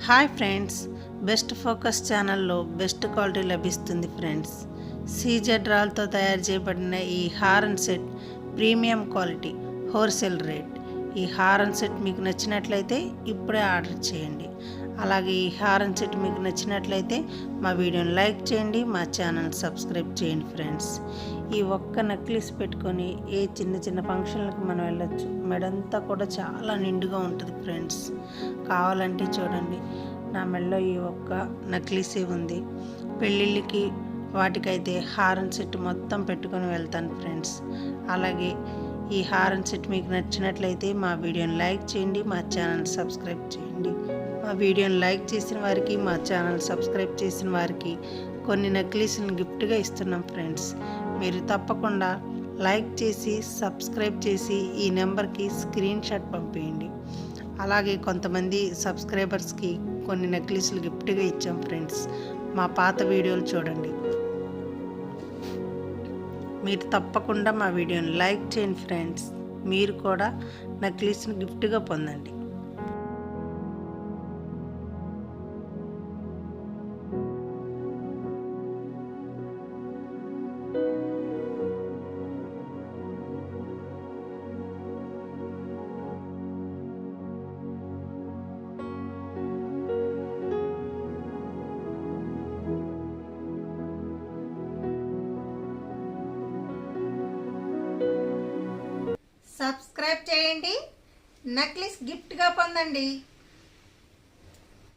Hi friends, best focus ఛానల్లో best quality లభిస్తుంది friends. CZ రాల్తో తయారు చేయబడిన ఈ horn set premium quality, wholesale rate. ఈ హారన్ సెట్ మీకు నచ్చినట్లయితే ఇప్పుడే ఆర్డర్ చేయండి. అలాగే ఈ హారన్ సెట్ మీకు నచ్చినట్లయితే మా వీడియోని లైక్ చేయండి, మా ఛానల్ సబ్స్క్రైబ్ చేయండి ఫ్రెండ్స్. ఈ ఒక్క నెక్లెస్ పెట్టుకొని ఏ చిన్న చిన్న ఫంక్షన్లకు మనం వెళ్ళొచ్చు. మెడంతా కూడా చాలా నిండుగా ఉంటుంది ఫ్రెండ్స్. కావాలంటే చూడండి, నా మెడలో ఈ ఒక్క నెక్లెసే ఉంది. పెళ్ళిళ్ళకి వాటికైతే హారన్ సెట్ మొత్తం పెట్టుకొని వెళ్తాను ఫ్రెండ్స్. అలాగే ఈ హారన్ సెట్ మీకు నచ్చినట్లయితే మా వీడియోని లైక్ చేయండి, మా ఛానల్ సబ్స్క్రైబ్ చేయండి. మా వీడియోని లైక్ చేసిన వారికి, మా ఛానల్ సబ్స్క్రైబ్ చేసిన వారికి కొన్ని నెక్లెస్లను గిఫ్ట్గా ఇస్తున్నాం ఫ్రెండ్స్. మీరు తప్పకుండా లైక్ చేసి సబ్స్క్రైబ్ చేసి ఈ నెంబర్కి స్క్రీన్ షాట్ పంపేయండి. అలాగే కొంతమంది సబ్స్క్రైబర్స్కి కొన్ని నెక్లెస్లు గిఫ్ట్గా ఇచ్చాం ఫ్రెండ్స్. మా పాత వీడియోలు చూడండి. మీరు తప్పకుండా మా వీడియోని లైక్ చేయండి ఫ్రెండ్స్. మీరు కూడా నెక్లెస్ని గిఫ్ట్గా పొందండి. సబ్స్క్రైబ్ చేయండి, నెక్లెస్ గిఫ్ట్గా పొందండి.